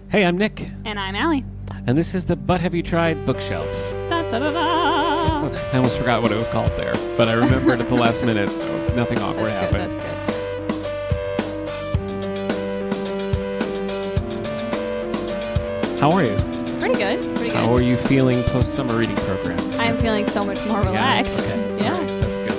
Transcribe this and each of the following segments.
Hey, I'm Nick. And I'm Allie. And this is the But Have You Tried bookshelf. Da, da, da, da. I almost forgot what it was called there, but I remembered at the last minute, so nothing awkward happened. That's good. How are you? Pretty good. How are you feeling post-summer reading program? I'm feeling so much more relaxed. Okay. Yeah. All right, that's good.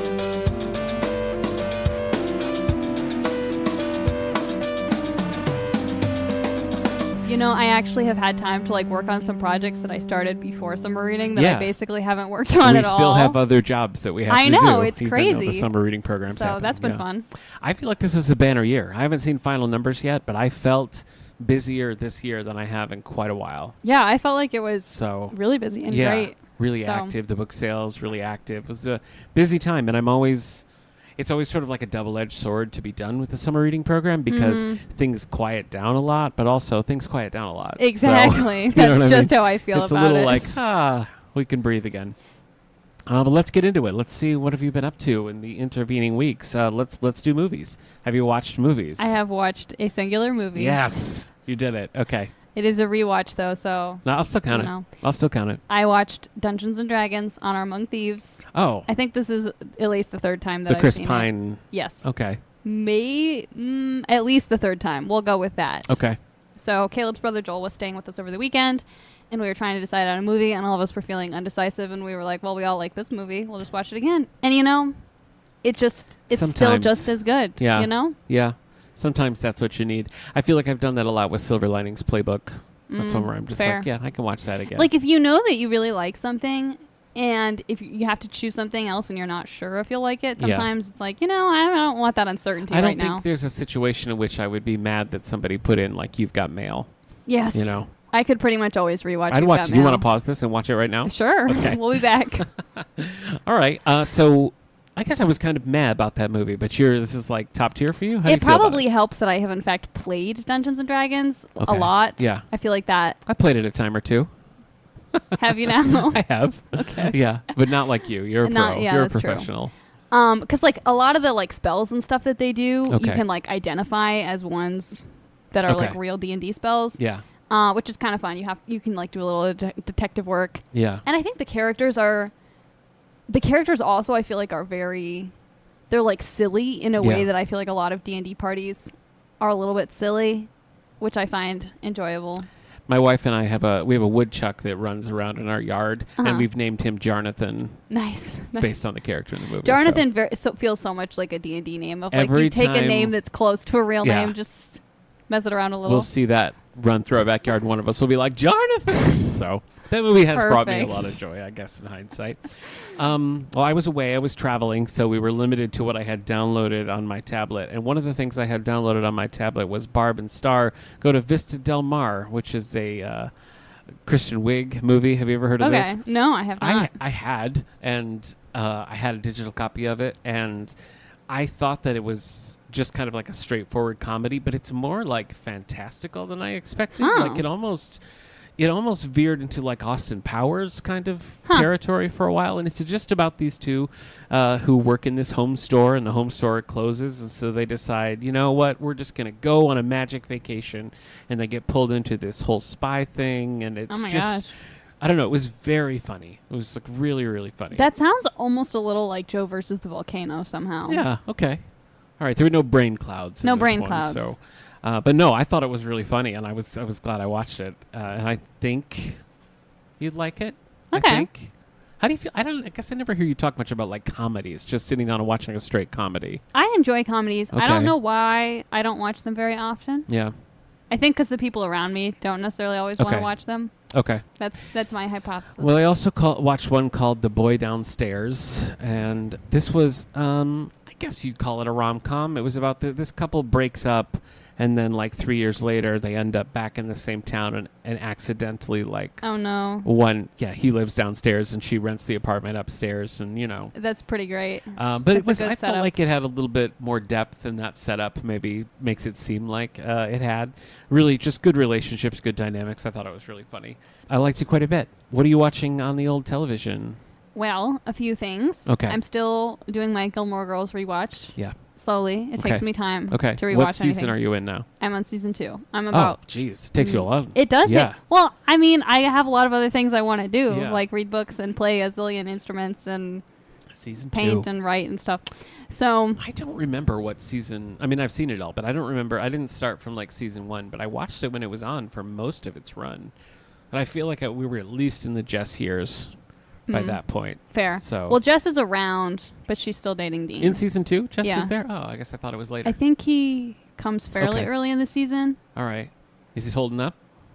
You know, I actually have had time to work on some projects that I started before summer reading that I basically haven't worked on at all. We still have other jobs that we have to do. I know, it's even crazy. Though the summer reading program's So happening. that's been fun. I feel like this is a banner year. I haven't seen final numbers yet, but I felt busier this year than I have in quite a while. Yeah, I felt like it was So really busy and great. Really active. The book sales, really active. It was a busy time, and it's always sort of like a double-edged sword to be done with the summer reading program because things quiet down a lot, but also things quiet down a lot. Exactly. So, That's just how I feel it's about it. It's a little we can breathe again. But let's get into it. Let's see, what have you been up to in the intervening weeks? Let's do movies. Have you watched movies? I have watched a singular movie. Yes, you did it. Okay. It is a rewatch, though, so... No, I'll still count it. I'll still count it. I watched Dungeons & Dragons: Honor Among Thieves. Oh. I think this is at least the third time that I've Chris seen Pine. it. Yes. Okay. At least the third time. We'll go with that. Okay. So Caleb's brother Joel was staying with us over the weekend, and we were trying to decide on a movie, and all of us were feeling undecisive, and we were like, well, we all like this movie. We'll just watch it again. And, it's Sometimes. still just as good, Yeah. Yeah. Sometimes that's what you need. I feel like I've done that a lot with Silver Linings Playbook. That's one where I'm just fair. like, yeah, I can watch that again. Like, if you know that you really like something, and if you have to choose something else and you're not sure if you'll like it, sometimes it's like, I don't want that uncertainty right now. I don't think there's a situation in which I would be mad that somebody put in, like, You've Got Mail. Yes. I could pretty much always rewatch I'd You've watch Got it. Mail. You want to pause this and watch it right now? Sure. Okay. We'll be back. All right. So I guess I was kind of mad about that movie, but this is like top tier for you? How do you feel about probably helps that I have, in fact, played Dungeons & Dragons a lot. Yeah. I feel like that. I played it a time or two. Have you now? I have. Okay. Yeah, but not like you. You're a pro. Yeah, You're a that's professional. Because a lot of the spells and stuff that they do, Okay. you can identify as ones that are real D&D spells. Yeah. Which is kind of fun. You can do a little detective work. Yeah. And I think the characters also, I feel like, are they're silly in a way that I feel like a lot of D&D parties are a little bit silly, which I find enjoyable. My wife and I have a woodchuck that runs around in our yard, and we've named him Jarnathan. Nice. Based on the character in the movie. Jarnathan feels so much like a D&D name of you take a name that's close to a real name, just mess it around a little. We'll see that run through our backyard. One of us will be like, Jarnathan! So that movie has brought me a lot of joy, I guess, in hindsight. Well, I was away. I was traveling, so we were limited to what I had downloaded on my tablet. And one of the things I had downloaded on my tablet was Barb and Star Go to Vista Del Mar, which is a Christian Wig movie. Have you ever heard of this? Okay. No, I have not. I had, and I had a digital copy of it, and I thought that it was just kind of like a straightforward comedy, but it's more fantastical than I expected. Oh. It almost veered into Austin Powers kind of territory for a while, and it's just about these two who work in this home store, and the home store closes, and so they decide, you know what, we're just going to go on a magic vacation, and they get pulled into this whole spy thing, and it's gosh. I don't know, it was very funny. It was really, really funny. That sounds almost a little like Joe versus the Volcano somehow. Yeah, okay. All right, there were no brain clouds. No in this brain one, clouds. So, but no, I thought it was really funny, and I was glad I watched it, and I think you'd like it. Okay. I think. How do you feel? I guess I never hear you talk much about comedies. Just sitting down and watching a straight comedy. I enjoy comedies. Okay. I don't know why I don't watch them very often. Yeah. I think because the people around me don't necessarily always want to watch them. Okay. That's my hypothesis. Well, I also watched one called The Boy Downstairs, and this was, I guess you'd call it a rom-com. It was about this couple breaks up, and then 3 years later, they end up back in the same town and accidentally oh no. He lives downstairs and she rents the apartment upstairs, and That's pretty great. But I felt like it had a little bit more depth, and that setup maybe makes it seem like it had really just good relationships, good dynamics. I thought it was really funny. I liked it quite a bit. What are you watching on the old television? Well, a few things. Okay. I'm still doing my Gilmore Girls rewatch. Yeah. Slowly. It takes me time to rewatch What season anything. are you in now? I'm on season 2. I'm about... Oh, jeez. It takes you a lot. It does. Yeah. Well, I mean, I have a lot of other things I want to do, Yeah. like read books and play a zillion instruments and Season paint 2. and write and stuff. So... I don't remember what season... I mean, I've seen it all, but I don't remember. I didn't start from, like, season 1, but I watched it when it was on for most of its run. And I feel like we were at least in the Jess years by that point. Fair. So, well, Jess is around, but she's still dating Dean. in season 2, Jess Yeah. is there? Oh, I guess I thought it was later. I think he comes fairly early in the season. All right. Is he holding up?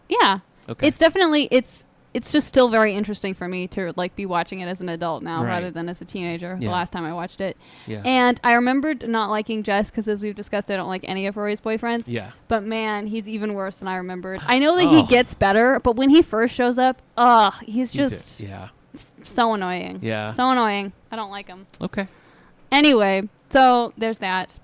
Yeah. Okay. It's definitely... It's just still very interesting for me to like be watching it as an adult now Right. rather than as a teenager. Yeah. The last time I watched it. Yeah. And I remembered not liking Jess because, as we've discussed, I don't like any of Rory's boyfriends. Yeah. But man, he's even worse than I remembered. I know that he gets better, but when he first shows up, he's just yeah. so annoying. Yeah. So annoying. I don't like him. Okay. Anyway, so there's that.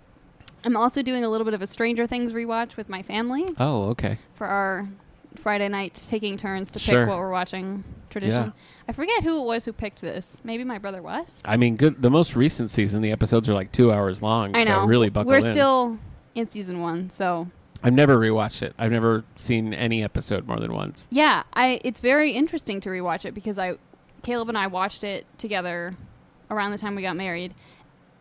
I'm also doing a little bit of a Stranger Things rewatch with my family Oh, okay. for our Friday night taking turns to Sure. pick what we're watching tradition. Yeah. I forget who it was who picked this. Maybe my brother was. I mean, good. The most recent season, the episodes are like 2 hours long. I know. So really buckle We're in. still in season 1, so I've never rewatched it. I've never seen any episode more than once. yeah, it's very interesting to rewatch it because Caleb and I watched it together around the time we got married,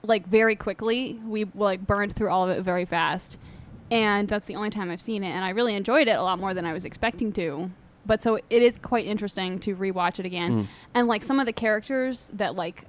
like very quickly. We like burned through all of it very fast. And that's the only time I've seen it. And I really enjoyed it a lot more than I was expecting to. But so it is quite interesting to rewatch it again. And like some of the characters that like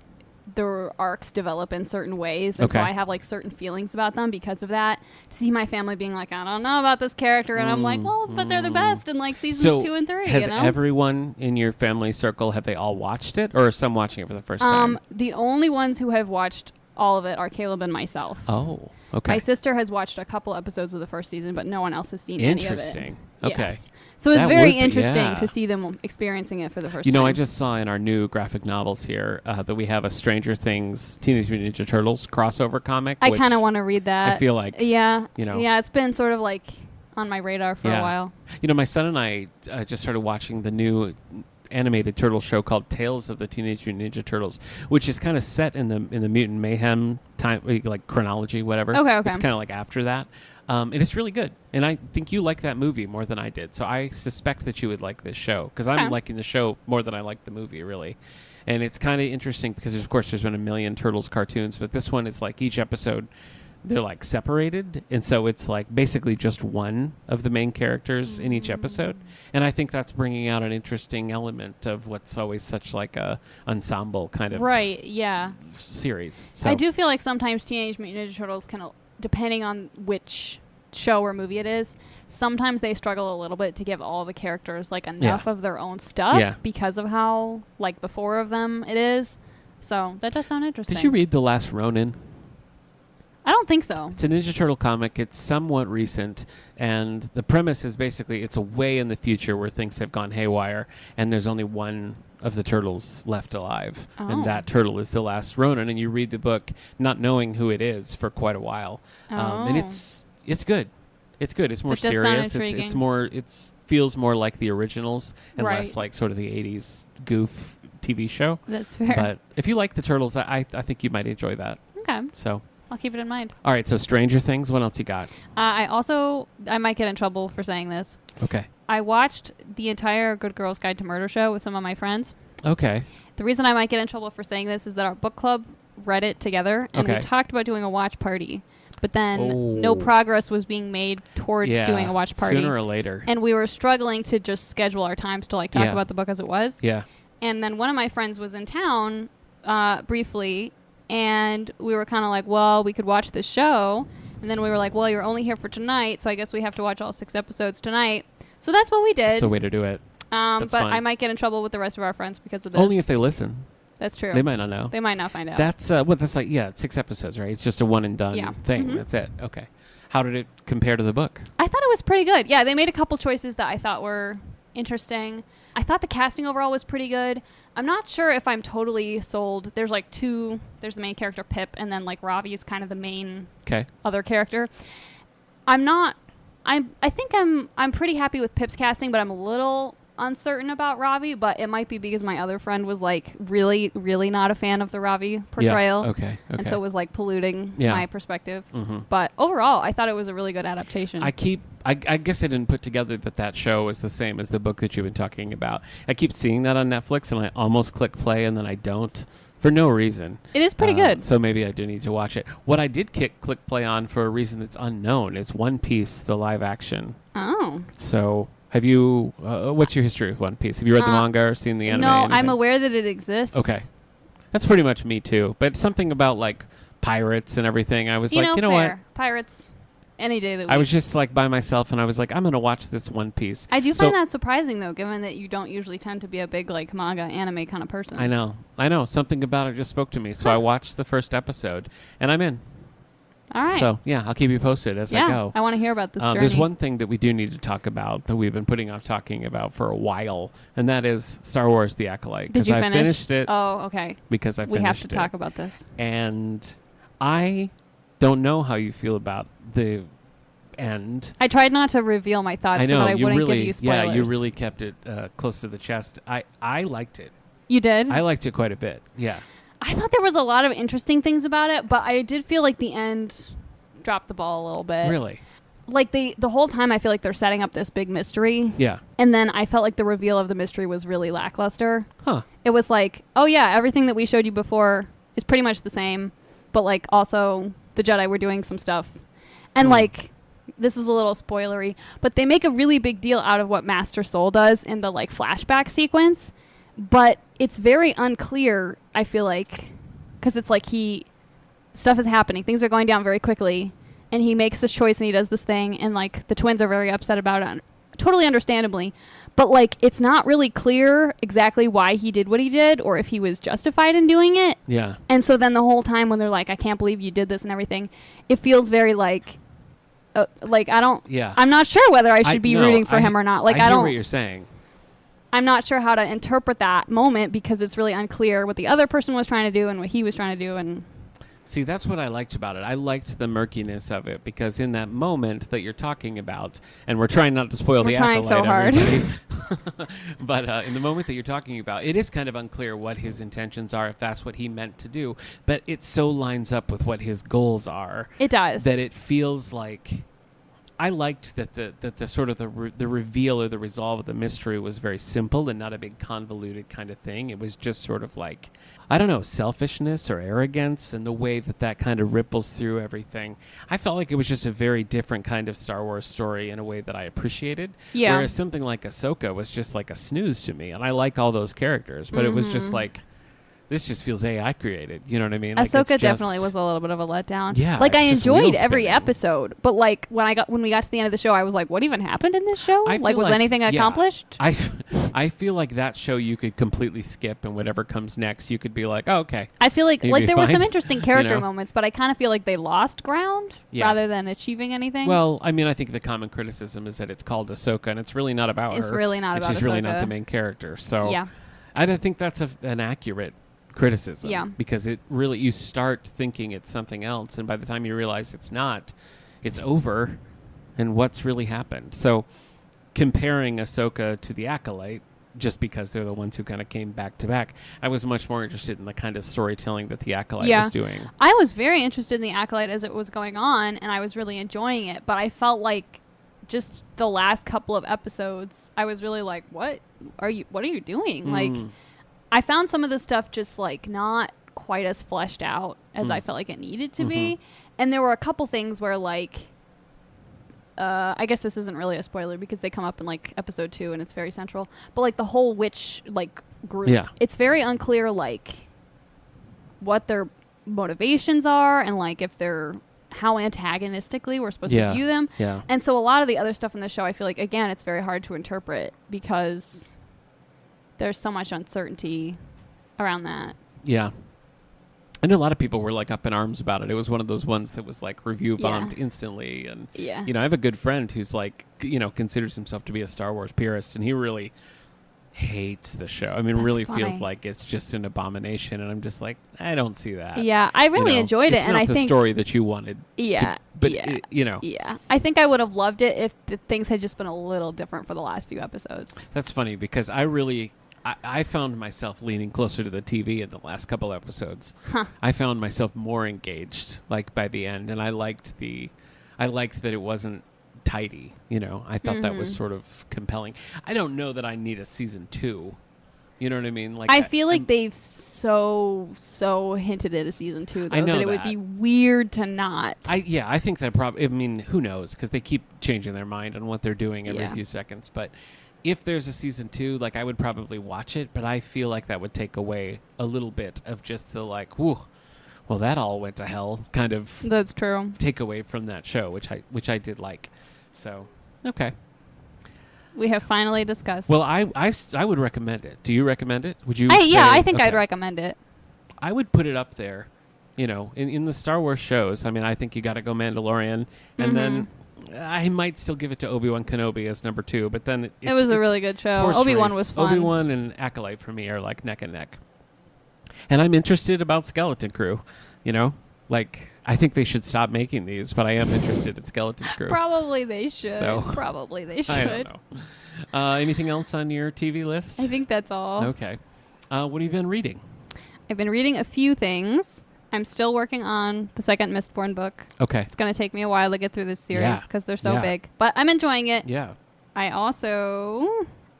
their arcs develop in certain ways. And so I have like certain feelings about them because of that. To see my family being like, I don't know about this character. And I'm like, well, but they're the best in like seasons 2 and 3. Has you know? everyone in your family circle, have they all watched it? Or are some watching it for the first time? The only ones who have watched all of it are Caleb and myself. Oh, okay. My sister has watched a couple episodes of the first season, but no one else has seen any of it. Interesting. Okay. Yes. So it's That very would be- interesting yeah. to see them experiencing it for the first You time. know, I just saw in our new graphic novels here that we have a Stranger Things Teenage Mutant Ninja Turtles crossover comic. I which kind of want to read that. I feel like, Yeah. you know. Yeah, it's been sort of like on my radar for a while. You know, my son and I just started watching the new animated turtle show called Tales of the Teenage Mutant Ninja Turtles, which is kind of set in the Mutant Mayhem time, like chronology, whatever. Okay. It's kind of like after that. And it's really good. And I think you like that movie more than I did. So I suspect that you would like this show because I'm liking the show more than I like the movie, really. And it's kind of interesting because, of course, there's been a million Turtles cartoons, but this one is like each episode, they're like separated. And so it's like basically just one of the main characters in each episode. And I think that's bringing out an interesting element of what's always such like a ensemble kind of Right, yeah. series. So I do feel like sometimes Teenage Mutant Ninja Turtles can, depending on which show or movie it is, sometimes they struggle a little bit to give all the characters like enough of their own stuff because of how like the 4 of them it is. So that does sound interesting. Did you read The Last Ronin? I don't think so. It's a Ninja Turtle comic. It's somewhat recent, and the premise is basically it's a way in the future where things have gone haywire, and there's only one of the turtles left alive, and that turtle is the last Ronin. And you read the book not knowing who it is for quite a while, and it's good. It's good. It's more It does sound serious. intriguing. It's more. It feels more like the originals and Right. less like sort of the '80s goof TV show. That's fair. But if you like the turtles, I think you might enjoy that. Okay. So. I'll keep it in mind. All right, so Stranger Things. What else you got? I might get in trouble for saying this. Okay. I watched the entire Good Girls Guide to Murder show with some of my friends. Okay. The reason I might get in trouble for saying this is that our book club read it together, and we talked about doing a watch party. But then no progress was being made towards doing a watch party. Sooner or later. And we were struggling to just schedule our times to like talk about the book as it was. Yeah. And then one of my friends was in town briefly, and we were kind of like, well, we could watch this show. And then we were like, well, you're only here for tonight, so I guess we have to watch all 6 episodes tonight. So that's what we did. That's the way to do it. But fine. I might get in trouble with the rest of our friends because of this. Only if they listen. That's true. They might not know. They might not find out. That's that's like 6 episodes, right? It's just a one and done thing. That's it. Okay. How did it compare to the book? I thought it was pretty good. Yeah, they made a couple choices that I thought were interesting. I thought the casting overall was pretty good. I'm not sure if I'm totally sold. There's like 2. There's the main character Pip, and then like Ravi is kind of the main other character. I think I'm pretty happy with Pip's casting, but I'm a little uncertain about Ravi, but it might be because my other friend was like really, really not a fan of the Ravi portrayal. Yeah. Okay. And so it was like polluting my perspective. Mm-hmm. But overall, I thought it was a really good adaptation. I guess I didn't put together that show was the same as the book that you've been talking about. I keep seeing that on Netflix, and I almost click play, and then I don't for no reason. It is pretty good. So maybe I do need to watch it. What I did click play on for a reason that's unknown is One Piece, the live action. Oh. So have you, what's your history with One Piece? Have you read the manga or seen the anime? No, I'm aware that it exists. Okay. That's pretty much me too. But something about like pirates and everything, I was you know what? Pirates, any day that week. I was just like by myself, and I was like, I'm going to watch this One Piece. I do find that surprising, though, given that you don't usually tend to be a big like manga anime kind of person. I know. Something about it just spoke to me. So I watched the first episode, and I'm in. All right. So, yeah, I'll keep you posted as I go. I want to hear about this journey. There's one thing that we do need to talk about that we've been putting off talking about for a while, and that is Star Wars The Acolyte. Did you finish? I finished it. Oh, okay. Because I finished it. We have to talk about this. And I don't know how you feel about the end. I tried not to reveal my thoughts so that I wouldn't give you spoilers. Yeah, you really kept it close to the chest. I liked it. You did? I liked it quite a bit, yeah. I thought there was a lot of interesting things about it, but I did feel like the end dropped the ball a little bit. Really? Like the whole time I feel like they're setting up this big mystery. Yeah. And then I felt like the reveal of the mystery was really lackluster. Huh. It was like, oh yeah, everything that we showed you before is pretty much the same, but like also the Jedi were doing some stuff. And like, this is a little spoilery, but they make a really big deal out of what Master Soul does in the like flashback sequence, but it's very unclear, I feel like, because it's like stuff is happening, things are going down very quickly, and he makes this choice and he does this thing, and like the twins are very upset about it, totally understandably, but like it's not really clear exactly why he did what he did or if he was justified in doing it. Yeah. And so then the whole time when they're like, I can't believe you did this and everything, it feels very like I don't. Yeah. I'm not sure whether I should be rooting for him or not. Like I hear don't. What you're saying. I'm not sure how to interpret that moment because it's really unclear what the other person was trying to do and what he was trying to do. And see, that's what I liked about it. I liked the murkiness of it because in that moment that you're talking about, and we're trying not to spoil the Acolyte, so hard. but in the moment that you're talking about, it is kind of unclear what his intentions are, if that's what he meant to do. But it so lines up with what his goals are. It does. That it feels like. I liked that the sort of the reveal or the resolve of the mystery was very simple and not a big convoluted kind of thing. It was just sort of like, I don't know, selfishness or arrogance, and the way that kind of ripples through everything. I felt like it was just a very different kind of Star Wars story in a way that I appreciated. Yeah. Whereas something like Ahsoka was just like a snooze to me, and I like all those characters, but it was just like, this just feels AI created. You know what I mean? Ahsoka definitely was a little bit of a letdown. Yeah. Like I enjoyed every episode, but like when we got to the end of the show, I was like, what even happened in this show? Like was anything accomplished? I feel like that show you could completely skip, and whatever comes next, you could be like, oh, okay. I feel like there were some interesting character moments, but I kind of feel like they lost ground rather than achieving anything. Well, I mean, I think the common criticism is that it's called Ahsoka, and it's really not about her. It's really not about Ahsoka. She's really not the main character. So yeah. I don't think that's an accurate criticism. Yeah. Because it really, you start thinking it's something else, and by the time you realize it's not, it's over, and what's really happened. So comparing Ahsoka to the Acolyte, just because they're the ones who kind of came back to back, I was much more interested in the kind of storytelling that the Acolyte was doing. I was very interested in the Acolyte as it was going on, and I was really enjoying it, but I felt like just the last couple of episodes, I was really like, what are you doing? Like, I found some of the stuff just like not quite as fleshed out as I felt like it needed to be. And there were a couple things where like, I guess this isn't really a spoiler because they come up in like episode 2 and it's very central, but like the whole witch like group, it's very unclear like what their motivations are and like if they're how antagonistically we're supposed to view them. Yeah. And so a lot of the other stuff in the show, I feel like, again, it's very hard to interpret because there's so much uncertainty around that. Yeah. I know a lot of people were like up in arms about it. It was one of those ones that was like review bombed instantly. And, you know, I have a good friend who's like, you know, considers himself to be a Star Wars purist. And he really hates the show. I mean, That's really funny. feels like it's just an abomination, and I'm just like, I don't see that. Yeah, I really enjoyed it, it's and not I the think story that you wanted. yeah, But yeah, yeah, I think I would have loved it if the things had just been a little different for the last few episodes. That's funny because I found myself leaning closer to the TV in the last couple episodes. Huh. I found myself more engaged, like by the end, and I liked that it wasn't tidy. I thought that was sort of compelling. I don't know that I need a season 2. You know what I mean? Like I feel like they've so hinted at a season 2, though, I know that it would be weird to not. I think that probably. I mean, who knows? Because they keep changing their mind on what they're doing every few seconds. But if there's a season 2, like I would probably watch it. But I feel like that would take away a little bit of just the like, whew, well, that all went to hell kind of That's true. takeaway from that show, which I did like. So okay. We have finally discussed. Well, I would recommend it. Do you recommend it? Would you? I think okay. I'd recommend it. I would put it up there. In the Star Wars shows. I mean, I think you got to go Mandalorian, and then I might still give it to Obi-Wan Kenobi as number 2. But then it was a really good show. Obi-Wan was fun. Obi-Wan and Acolyte for me are like neck and neck. And I'm interested about Skeleton Crew. Like I think they should stop making these, but I am interested in Skeleton Crew. Probably they should. Probably they should. I don't know. Anything else on your TV list? I think that's all. Okay. What have you been reading? I've been reading a few things. I'm still working on the second Mistborn book. Okay. It's going to take me a while to get through this series because they're so big. But I'm enjoying it. Yeah.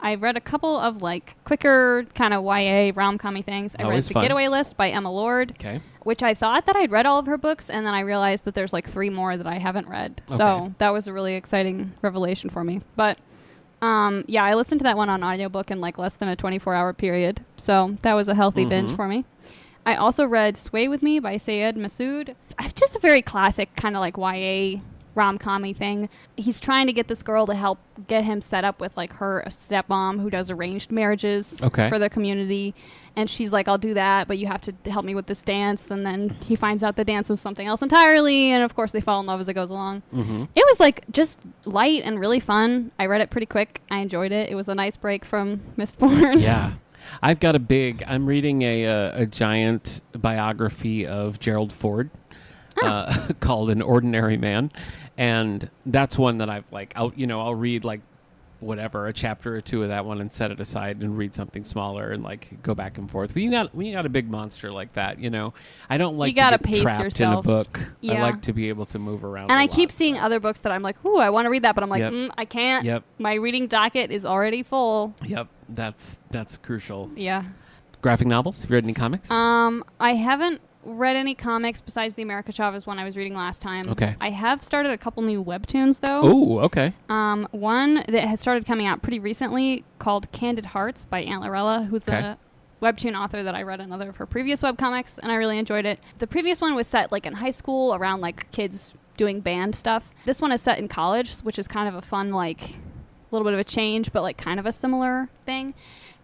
I read a couple of like quicker kind of YA rom-com-y things. I read The Getaway List by Emma Lord, which I thought that I'd read all of her books, and then I realized that there's like 3 more that I haven't read. Okay. So that was a really exciting revelation for me. But I listened to that one on audiobook in like less than a 24-hour period. So that was a healthy binge for me. I also read Sway With Me by Syed Masood. Just a very classic kind of like YA rom-com-y thing. He's trying to get this girl to help get him set up with like her stepmom who does arranged marriages for the community. And she's like, I'll do that, but you have to help me with this dance. And then he finds out the dance is something else entirely. And of course they fall in love as it goes along. It was like just light and really fun. I read it pretty quick. I enjoyed it. It was a nice break from Mistborn. Yeah. I'm reading a giant biography of Gerald Ford called An Ordinary Man. And that's one that I've like, I'll read like whatever, a chapter or 2 of that one and set it aside and read something smaller and like go back and forth. But when you got a big monster like that, I don't like to get trapped yourself. in a book. Yeah. I like to be able to move around. And I keep seeing other books that I'm like, ooh, I want to read that, but I'm like, I can't. Yep. My reading docket is already full. Yep. That's crucial. Yeah. Graphic novels? Have you read any comics? I haven't read any comics besides the America Chavez one I was reading last time. Okay. I have started a couple new webtoons though. Oh, okay. One that has started coming out pretty recently called Candid Hearts by Aunt Lorella, who's a webtoon author that I read another of her previous webcomics, and I really enjoyed it. The previous one was set like in high school around like kids doing band stuff. This one is set in college, which is kind of a fun, like a little bit of a change, but like kind of a similar thing.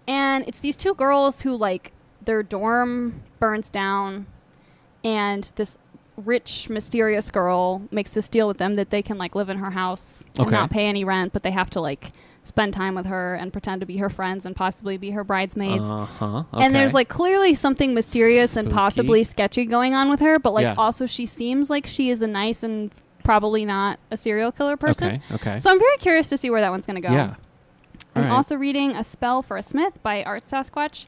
And it's these 2 girls who like their dorm burns down, and this rich, mysterious girl makes this deal with them that they can like live in her house and not pay any rent, but they have to like spend time with her and pretend to be her friends and possibly be her bridesmaids. And there's like clearly something mysterious and possibly sketchy going on with her, but like also she seems like she is a nice and probably not a serial killer person. Okay. So I'm very curious to see where that one's going to go. Yeah. I'm also reading A Spell for a Smith by Art Sasquatch.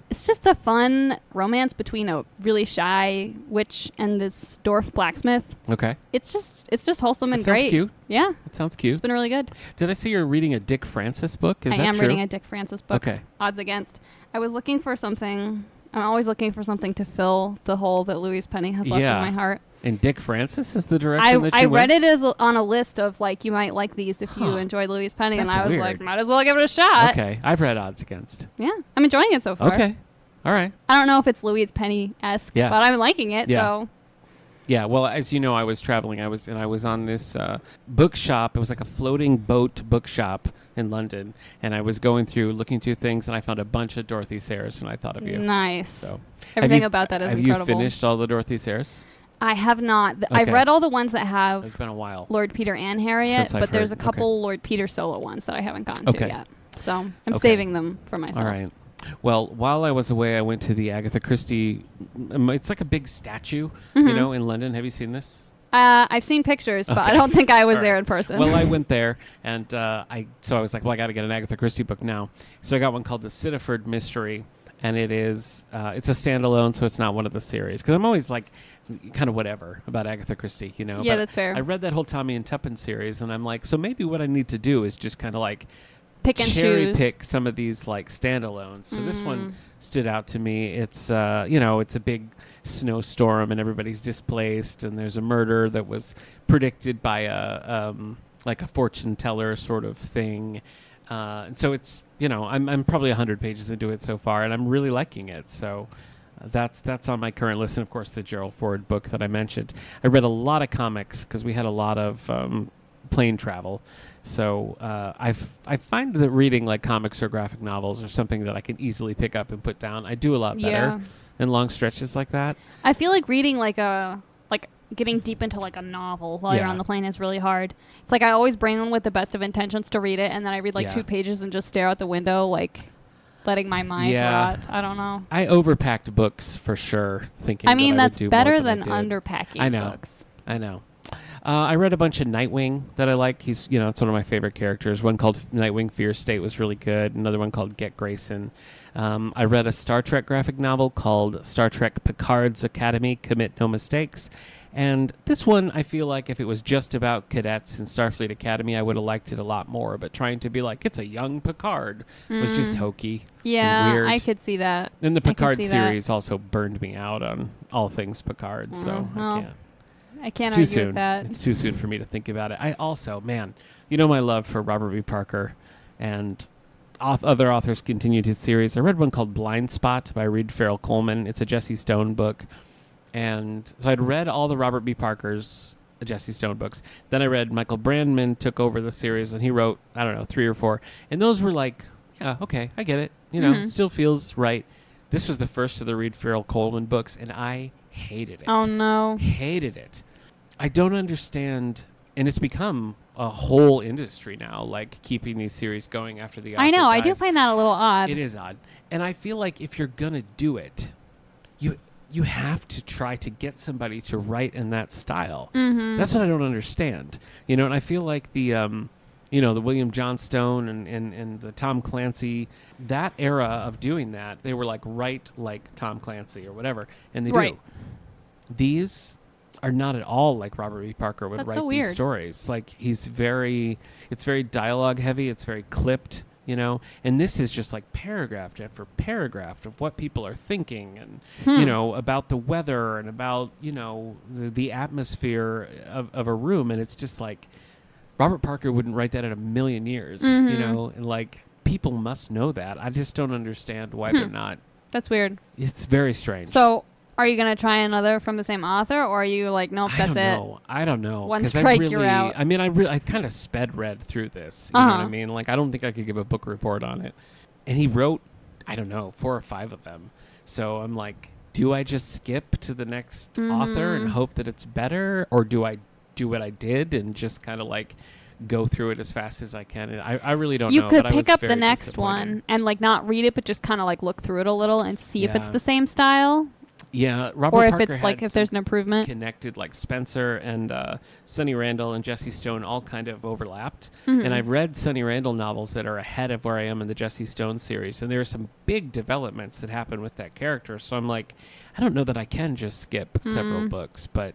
It's just a fun romance between a really shy witch and this dwarf blacksmith. Okay. It's just wholesome and Sounds great. Cute. Yeah. It sounds cute. It's been really good. Did I see you're reading a Dick Francis book? Is that true? I am reading a Dick Francis book. Okay. Odds Against. I was looking for something. I'm always looking for something to fill the hole that Louise Penny has left in my heart. And Dick Francis is the direction that you I went? read it on a list of like, you might like these if you enjoyed Louise Penny. That's and I was weird. like, might as well give it a shot. Okay. I've read Odds Against. Yeah. I'm enjoying it so far. Okay. All right. I don't know if it's Louise Penny-esque, but I'm liking it. Yeah. So Yeah, well, as you know, I was traveling. I was on this bookshop. It was like a floating boat bookshop in London, and I was looking through things, and I found a bunch of Dorothy Sayers, and I thought of you. Nice. So everything about that is incredible. Have you finished all the Dorothy Sayers? I have not. I've read all the ones that have It's been a while. Lord Peter and Harriet, Since I've but there's a heard. couple Lord Peter solo ones that I haven't gotten to yet. So I'm saving them for myself. All right. Well, while I was away, I went to the Agatha Christie. It's like a big statue, in London. Have you seen this? I've seen pictures, but I don't think I was there in person. Well, I went there, and I was like, well, I got to get an Agatha Christie book now. So I got one called The Sitterford Mystery, and it is it's a standalone, so it's not one of the series. Because I'm always like kind of whatever about Agatha Christie, Yeah, But that's fair. I read that whole Tommy and Tuppence series, and I'm like, so maybe what I need to do is just kind of like pick and cherry choose. pick some of these like standalones. So this one stood out to me. It's it's a big snowstorm and everybody's displaced, and there's a murder that was predicted by a like a fortune teller sort of thing. And so it's I'm probably 100 pages into it so far, and I'm really liking it. So that's on my current list. And of course, the Gerald Ford book that I mentioned. I read a lot of comics because we had a lot of plane travel. So I find that reading like comics or graphic novels or something that I can easily pick up and put down. I do a lot better in long stretches like that. I feel like reading like getting deep into like a novel while you're on the plane is really hard. It's like I always bring on with the best of intentions to read it, and then I read like 2 pages and just stare out the window, like letting my mind rot. I don't know. I overpacked books for sure, thinking that's would do better more than I did. underpacking books. I know. I read a bunch of Nightwing that I like. He's, it's one of my favorite characters. One called Nightwing Fear State was really good. Another one called Get Grayson. I read a Star Trek graphic novel called Star Trek Picard's Academy, Commit No Mistakes. And this one, I feel like if it was just about cadets in Starfleet Academy, I would have liked it a lot more. But trying to be like, it's a young Picard was just hokey and weird. I could see that. And the Picard series also burned me out on all things Picard, so I can't it's too argue soon. with that. It's too soon for me to think about it. I also, my love for Robert B. Parker, and other authors continued his series. I read one called Blind Spot by Reed Farrell Coleman. It's a Jesse Stone book. And so I'd read all the Robert B. Parker's Jesse Stone books. Then I read Michael Brandman took over the series, and he wrote, 3 or 4. And those were like, yeah, okay, I get it. Still feels right. This was the first of the Reed Farrell Coleman books, and I hated it. Oh, no. Hated it. I don't understand, and it's become a whole industry now, like keeping these series going after the author I know. dies. I do find that a little odd. It is odd. And I feel like if you're going to do it, you have to try to get somebody to write in that style. Mm-hmm. That's what I don't understand. And I feel like the the William Johnstone and the Tom Clancy, that era of doing that, they were like, write like Tom Clancy or whatever. And they do. These are not at all like Robert B. Parker would write these stories. Like it's very dialogue heavy. It's very clipped, and this is just like paragraph after paragraph of what people are thinking and, about the weather and about, the atmosphere of a room. And it's just like Robert Parker wouldn't write that in a million years, and like people must know that. I just don't understand why they're not. That's weird. It's very strange. So are you going to try another from the same author, or are you like, nope, that's it? I don't know. One strike, you're out. I mean, I kind of sped read through this. You know what I mean? Like, I don't think I could give a book report on it. And he wrote, 4 or 5 of them. So I'm like, do I just skip to the next author and hope that it's better? Or do I do what I did and just kind of like go through it as fast as I can? And I really don't know. You could pick up the next one and like not read it, but just kind of like look through it a little and see if it's the same style. Yeah, Robert or if Parker it's like if there's an improvement. Connected, like Spencer and Sonny Randall and Jesse Stone all kind of overlapped. And I've read Sonny Randall novels that are ahead of where I am in the Jesse Stone series, and there are some big developments that happen with that character. So I'm like, I don't know that I can just skip several books, but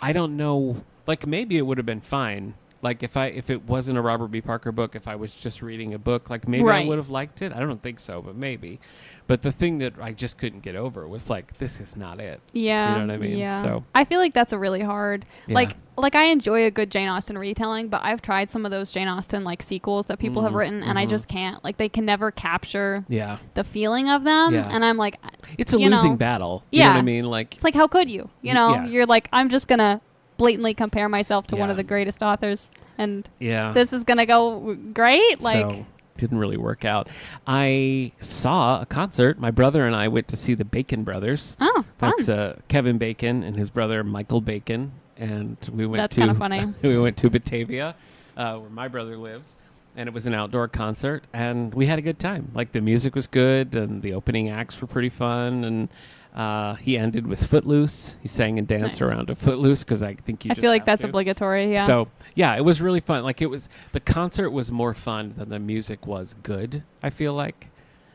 I don't know. Like maybe it would have been fine. Like if it wasn't a Robert B. Parker book, if I was just reading a book, like maybe I would have liked it. I don't think so, but maybe. But the thing that I just couldn't get over was like, this is not it. Yeah. You know what I mean? Yeah. So I feel like that's a really hard, like I enjoy a good Jane Austen retelling, but I've tried some of those Jane Austen like sequels that people have written, and I just can't. Like they can never capture the feeling of them. Yeah. And I'm like, it's a losing battle. You know what I mean? Like it's like, how could you? You're like, I'm just gonna blatantly compare myself to one of the greatest authors, and this is gonna go great. Like. So, didn't really work out. I saw a concert. My brother and I went to see the Bacon Brothers. Oh, fun. That's Kevin Bacon and his brother Michael Bacon, and we went That's kind of funny. We went to Batavia, where my brother lives, and it was an outdoor concert, and we had a good time. Like, the music was good, and the opening acts were pretty fun, and he ended with Footloose. He sang and danced around to Footloose, because I think I feel like that's obligatory, yeah. So, yeah, it was really fun. Like, the concert was more fun than the music was good, I feel like.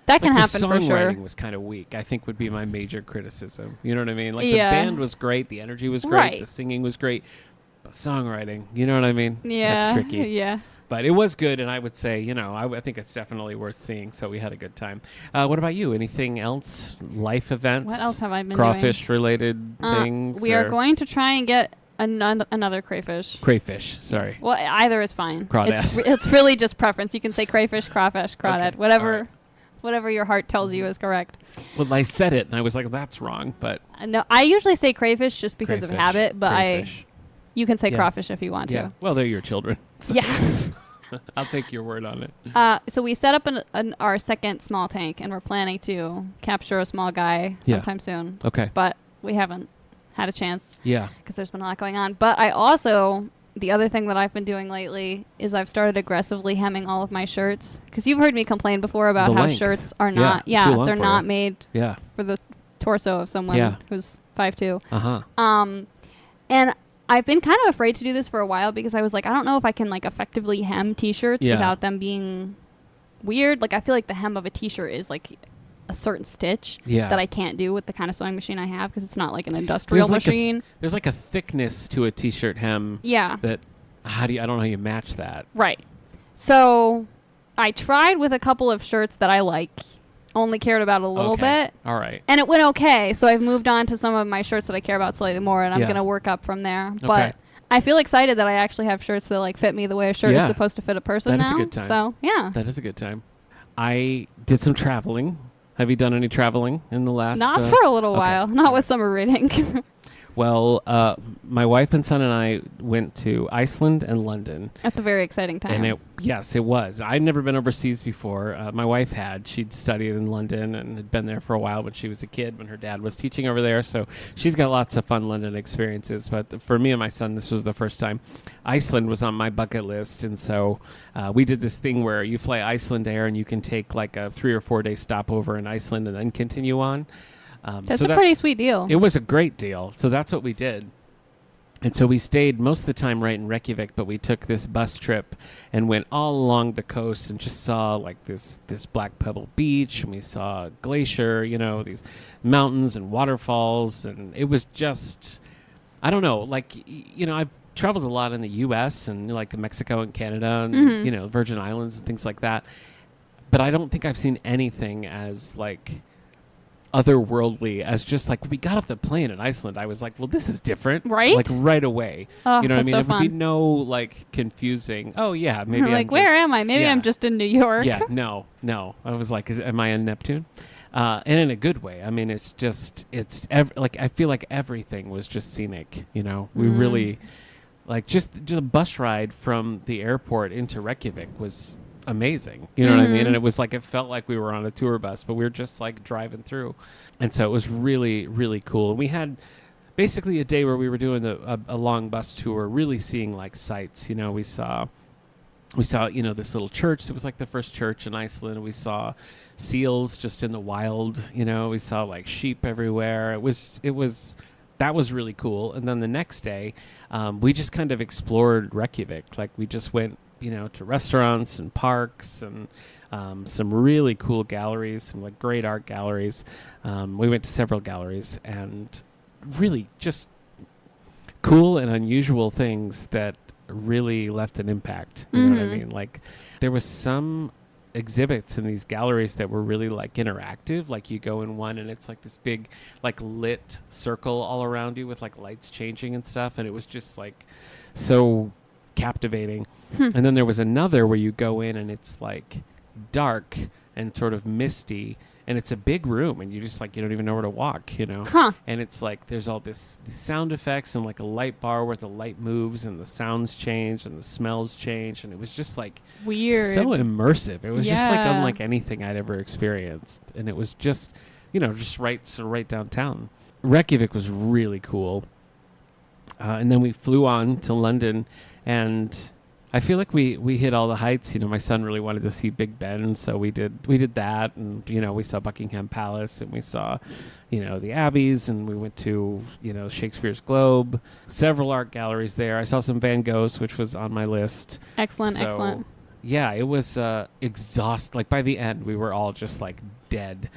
That can happen for sure. The songwriting was kind of weak, I think, would be my major criticism. You know what I mean? Like, the band was great, the energy was great, the singing was great, but songwriting, you know what I mean? Yeah. That's tricky. Yeah. But it was good, and I would say, I think it's definitely worth seeing, so we had a good time. What about you? Anything else? Life events? What else have I been Crawfish-related things? We are going to try and get another crayfish. Crayfish, sorry. Yes. Well, either is fine. Crawdad. It's really just preference. You can say crayfish, crawfish, crawdad, whatever. Whatever your heart tells you is correct. Well, I said it, and I was like, that's wrong, but... No, I usually say crayfish just because of habit, but you can say crawfish if you want to. Well, they're your children. So. Yeah. I'll take your word on it. So we set up our second small tank, and we're planning to capture a small guy sometime soon. Okay. But we haven't had a chance. Yeah. Because there's been a lot going on. But the other thing that I've been doing lately is I've started aggressively hemming all of my shirts. Because you've heard me complain before about how shirts are not, they're not made for the torso of someone who's 5'2". And I've been kind of afraid to do this for a while because I was like, I don't know if I can like effectively hem t-shirts without them being weird. Like, I feel like the hem of a t-shirt is like a certain stitch that I can't do with the kind of sewing machine I have because it's not like an industrial machine. There's like a thickness to a t-shirt hem. Yeah. That I don't know how you match that. Right. So I tried with a couple of shirts that I only cared about a little bit. All right. And it went okay. So I've moved on to some of my shirts that I care about slightly more, and I'm going to work up from there. Okay. But I feel excited that I actually have shirts that like fit me the way a shirt is supposed to fit a person now. That is a good time. So, yeah. That is a good time. I did some traveling. Have you done any traveling in the last... Not for a little while. Not with summer reading. Well, my wife and son and I went to Iceland and London. That's a very exciting time. And it was. I'd never been overseas before. My wife had. She'd studied in London and had been there for a while when she was a kid, when her dad was teaching over there. So she's got lots of fun London experiences. But for me and my son, this was the first time. Iceland was on my bucket list. And so we did this thing where you fly Iceland Air and you can take like a 3 or 4 day stopover in Iceland and then continue on. That's a pretty sweet deal. It was a great deal. So that's what we did. And so we stayed most of the time right in Reykjavik, but we took this bus trip and went all along the coast and just saw like this black pebble beach, and we saw a glacier, these mountains and waterfalls, and it was just, I don't know, like, I've traveled a lot in the U.S. and like Mexico and Canada and, Virgin Islands and things like that, but I don't think I've seen anything as like otherworldly as just like we got off the plane in Iceland. I was like, well, this is different, right? Like right away. Oh, you know what I mean? So it would be no like confusing. Oh yeah, maybe like where am I? Maybe I'm just in New York. Yeah, no. I was like, am I in Neptune? And in a good way. I mean, I feel like everything was just scenic. We really like just a bus ride from the airport into Reykjavik was amazing. You know what I mean? And it was like, it felt like we were on a tour bus, but we were just like driving through. And so it was really, really cool. And we had basically a day where we were doing a long bus tour, really seeing like sights. We saw, this little church. It was like the first church in Iceland. We saw seals just in the wild. We saw like sheep everywhere. That was really cool. And then the next day, we just kind of explored Reykjavik. Like we just went, to restaurants and parks and some really cool galleries, some like great art galleries. We went to several galleries and really just cool and unusual things that really left an impact. You know what I mean? Like there was some exhibits in these galleries that were really like interactive. Like you go in one and it's like this big like lit circle all around you with like lights changing and stuff. And it was just like so captivating. And then there was another where you go in and it's like dark and sort of misty, and it's a big room and you just like you don't even know where to walk, and it's like there's all these sound effects and like a light bar where the light moves and the sounds change and the smells change, and it was just like weird, so immersive. It was just like unlike anything I'd ever experienced, and it was just just right downtown. Reykjavik was really cool. And then we flew on to London, and I feel like we hit all the heights. You know, my son really wanted to see Big Ben, so we did that, and you know, we saw Buckingham Palace, and we saw, you know, the Abbeys, and we went to, you know, Shakespeare's Globe, several art galleries there. I saw some Van Goghs, which was on my list. Excellent. Yeah, it was Like by the end, we were all just like dead.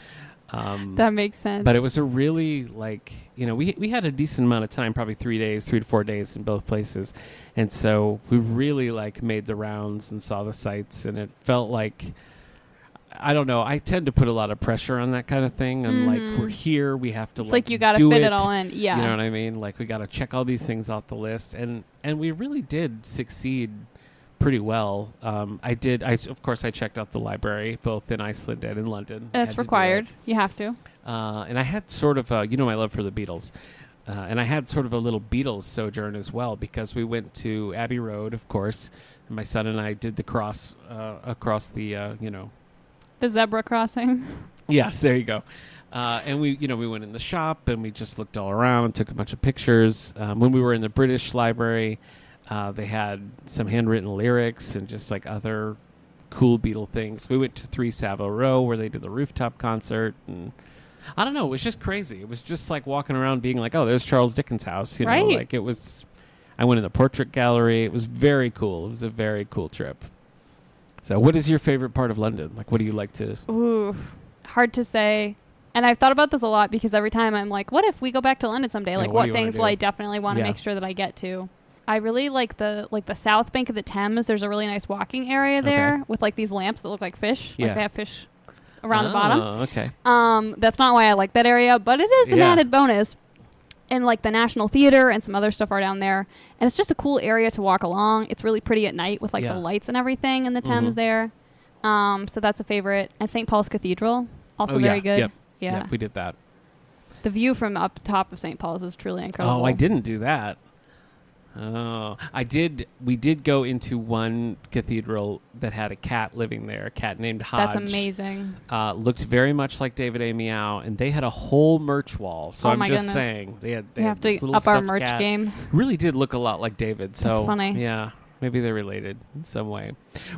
That makes sense. But it was a really, like, you know, we had a decent amount of time, probably 3 to 4 days in both places. And so we really like made the rounds and saw the sights, and it felt like, I don't know, I tend to put a lot of pressure on that kind of thing. I'm like, we're here, we have to, it's like you got to fit it all in. Yeah. You know what I mean? Like, we got to check all these things off the list. And we really did succeed pretty well. Of course I checked out the library both in Iceland and in London. That's required. You have to. And I had sort of you know, my love for the Beatles, and I had sort of a little Beatles sojourn as well, because we went to Abbey Road, of course, and my son and I did the cross across the you know, the zebra crossing. Yes, there you go. And we went in the shop, and we just looked all around, took a bunch of pictures. When we were in the British Library, they had some handwritten lyrics and just like other cool Beatle things. We went to 3 Savile Row, where they did the rooftop concert, and I don't know, it was just crazy. It was just like walking around being like, oh, there's Charles Dickens' house. You know, right. Like it was, I went in the portrait gallery. It was very cool. It was a very cool trip. So what is your favorite part of London? Like, what do you like to? Ooh, hard to say. And I've thought about this a lot, because every time I'm like, what if we go back to London someday? Like, what things will I definitely want to make sure that I get to? I really like the south bank of the Thames. There's a really nice walking area there with like these lamps that look like fish. Yeah. Like they have fish around the bottom. Okay. That's not why I like that area, but it is an added bonus. And like the National Theater and some other stuff are down there. And it's just a cool area to walk along. It's really pretty at night with like the lights and everything in the Thames there. So that's a favorite. And St. Paul's Cathedral, also very good. Yep. Yeah. Yep, we did that. The view from up top of St. Paul's is truly incredible. Oh, I didn't do that. Oh, I did. We did go into one cathedral that had a cat living there, a cat named Hodge. That's amazing. Looked very much like David A. Meow, and they had a whole merch wall. So I'm just saying, they had have this to little up our stuffed merch cat. game. Really did look a lot like David. So that's funny. Yeah, maybe they're related in some way.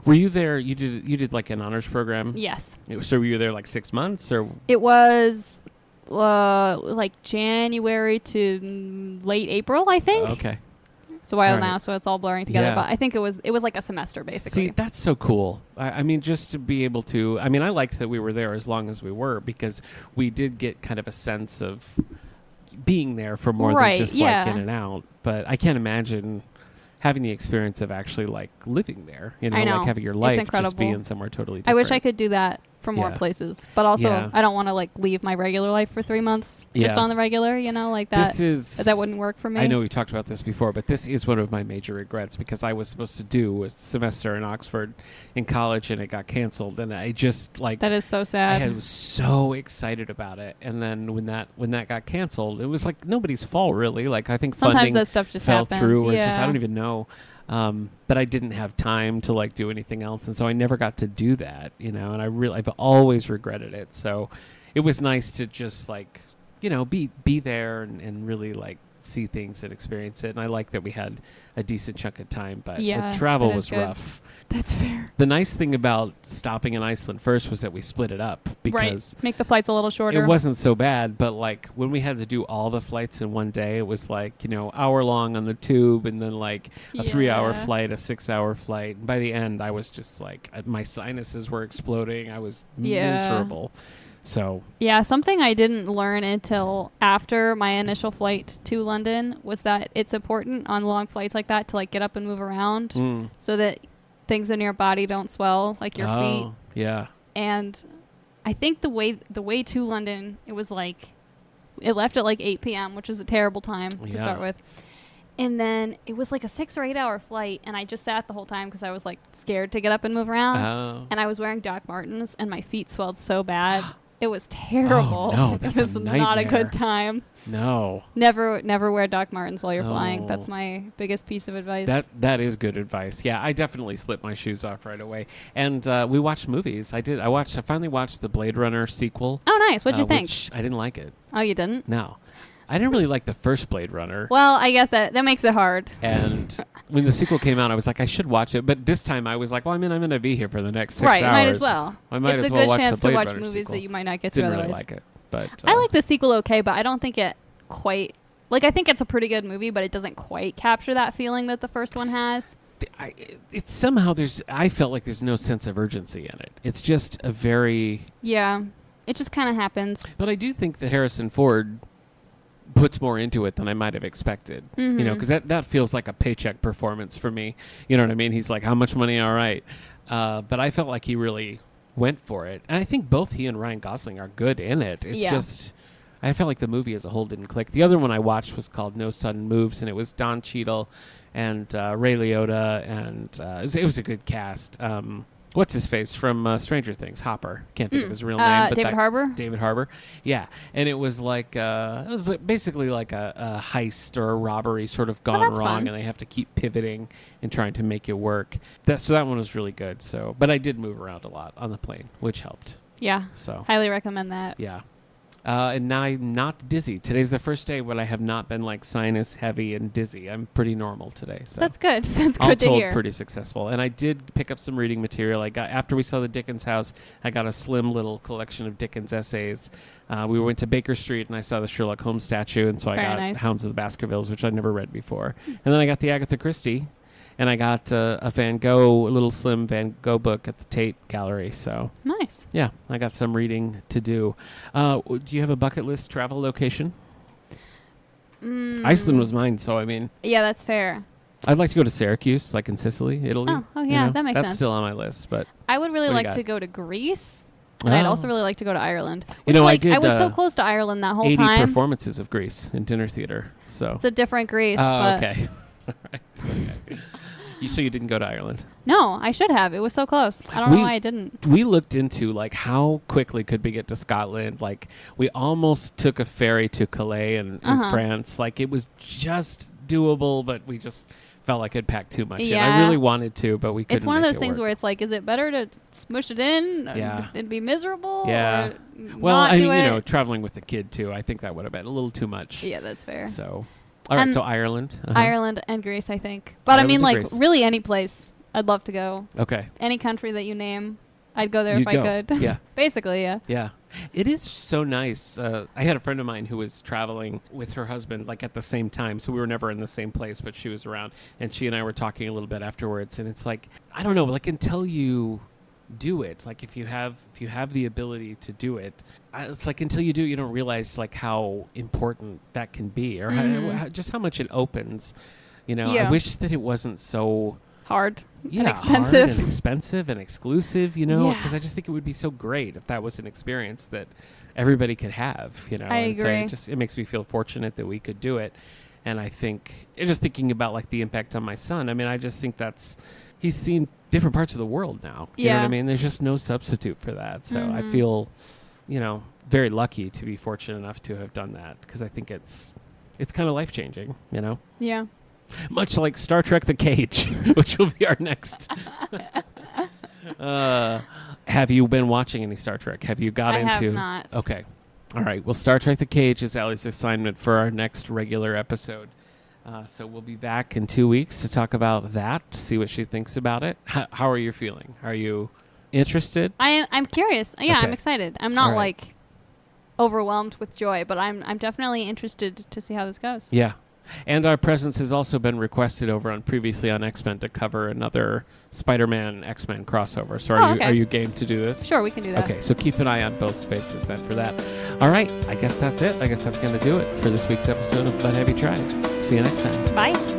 Were you there? You did like an honors program? Yes. So were you there like 6 months or? It was like January to late April, I think. Okay. It's a while now, so it's all blurring together. Yeah. But I think it was like a semester, basically. See, that's so cool. I mean, just to be able to... I mean, I liked that we were there as long as we were, because we did get kind of a sense of being there for more than just like in and out. But I can't imagine having the experience of actually like living there. You know, like having your life just being somewhere totally different. I wish I could do that for more places, but also I don't want to like leave my regular life for 3 months just on the regular, you know, like that. That wouldn't work for me. I know we talked about this before, but this is one of my major regrets, because I was supposed to do a semester in Oxford in college, and it got canceled, and I just like that is so sad. I was so excited about it, and then when that got canceled, it was like nobody's fault really. Like I think sometimes funding that stuff just fell happens. through, or just I don't even know. But I didn't have time to like do anything else, and so I never got to do that, you know, and I've always regretted it. So it was nice to just like, you know, be there and really like see things and experience it. And I like that we had a decent chunk of time, but the travel was rough. That's fair. The nice thing about stopping in Iceland first was that we split it up, because make the flights a little shorter. It wasn't so bad, but like when we had to do all the flights in one day, it was like, you know, hour long on the tube, and then like a 3-hour flight, a 6-hour flight. And by the end, I was just like, my sinuses were exploding. I was miserable. So something I didn't learn until after my initial flight to London was that it's important on long flights like that to like get up and move around so that things in your body don't swell, like your feet. Yeah. And I think the way to London, it was like, it left at like 8 p.m., which is a terrible time to start with. And then it was like a 6 or 8 hour flight, and I just sat the whole time because I was like scared to get up and move around. And I was wearing Doc Martens, and my feet swelled so bad. It was terrible. Oh, no, that's it was not a good time. No. Never wear Doc Martens while you're flying. That's my biggest piece of advice. That is good advice. Yeah, I definitely slipped my shoes off right away. And we watched movies. I finally watched the Blade Runner sequel. Oh, nice. What'd you think? I didn't like it. Oh, you didn't? No. I didn't really like the first Blade Runner. Well, I guess that makes it hard. And when the sequel came out, I was like, I should watch it. But this time I was like, well, I mean, I'm going to be here for the next 6 hours. Right, might as well. I might it's as a well good watch chance the Blade to watch Runner movies sequel. that you might not get to Didn't otherwise. really like it. But I like the sequel okay, but I don't think it quite... Like, I think it's a pretty good movie, but it doesn't quite capture that feeling that the first one has. It's somehow I felt like there's no sense of urgency in it. It's just a very... Yeah, it just kind of happens. But I do think that Harrison Ford puts more into it than I might have expected. Mm-hmm. You know, because that feels like a paycheck performance for me. You know what I mean? He's like, how much money? All right. But I felt like he really went for it. And I think both he and Ryan Gosling are good in it. It's just... I felt like the movie as a whole didn't click. The other one I watched was called No Sudden Moves, and it was Don Cheadle and Ray Liotta, and it was a good cast. What's his face from Stranger Things? Hopper. Can't think of his real name. But David Harbour? David Harbour. Yeah. And it was like basically like a heist or a robbery sort of gone wrong, fun. and they have to keep pivoting and trying to make it work. So that one was really good. So, but I did move around a lot on the plane, which helped. Yeah. So highly recommend that. Yeah. And now I'm not dizzy. Today's the first day when I have not been like sinus heavy and dizzy. I'm pretty normal today. So that's good. That's all good to told, hear. pretty successful. And I did pick up some reading material. After we saw the Dickens house, I got a slim little collection of Dickens essays. We went to Baker Street and I saw the Sherlock Holmes statue, and so I got nice. Hounds of the Baskervilles, which I'd never read before. And then I got the Agatha Christie. And I got a little slim Van Gogh book at the Tate Gallery. So nice. Yeah, I got some reading to do. Do you have a bucket list travel location? Iceland was mine, so I mean... Yeah, that's fair. I'd like to go to Syracuse, like in Sicily, Italy. Oh yeah, that makes sense. That's still on my list, but... I would really like to go to Greece, and I'd also really like to go to Ireland. Which, I was so close to Ireland that whole 80 time. 80 performances of Greece in dinner theater, so... It's a different Greece, but... okay. All right. Okay. So you didn't go to Ireland? No, I should have. It was so close. I don't know why I didn't. We looked into like how quickly could we get to Scotland. Like we almost took a ferry to Calais in France. Like it was just doable, but we just felt like it'd packed too much in. I really wanted to, but we couldn't. It's one of those things where it's like, is it better to smush it in and be miserable? Yeah. Well, I mean, traveling with a kid too, I think that would have been a little too much. Yeah, that's fair. So... All right, so Ireland. Ireland and Greece, I think. But I mean, like, really any place I'd love to go. Okay. Any country that you name, I'd go there if I could. Yeah. Basically, yeah. Yeah. It is so nice. I had a friend of mine who was traveling with her husband, like, at the same time. So we were never in the same place, but she was around. And she and I were talking a little bit afterwards. And it's like, I don't know, like, until you... do it, like if you have the ability to do it, it's like until you do, you don't realize like how important that can be, or just how much it opens. I wish that it wasn't so hard and expensive and exclusive. Because I just think it would be so great if that was an experience that everybody could have. I agree. So it makes me feel fortunate that we could do it, and I think just thinking about like the impact on my son. I mean, I just think he's seen different parts of the world now. You know what I mean? There's just no substitute for that. So I feel, very lucky to be fortunate enough to have done that, because I think it's kind of life-changing, Yeah. Much like Star Trek The Cage, which will be our next. Have you been watching any Star Trek? Have you got into... I have not. Okay. All right. Well, Star Trek The Cage is Allie's assignment for our next regular episode. So we'll be back in 2 weeks to talk about that, to see what she thinks about it. How are you feeling? Are you interested? I'm curious. Yeah, okay. I'm excited. I'm not like overwhelmed with joy, but I'm definitely interested to see how this goes. Yeah. And our presence has also been requested over on Previously on X-Men to cover another Spider-Man X-Men crossover. So are you game to do this? Sure, we can do that. Okay, so keep an eye on both spaces then for that. All right, I guess that's it. I guess that's going to do it for this week's episode of But Have You Tried? See you next time. Bye.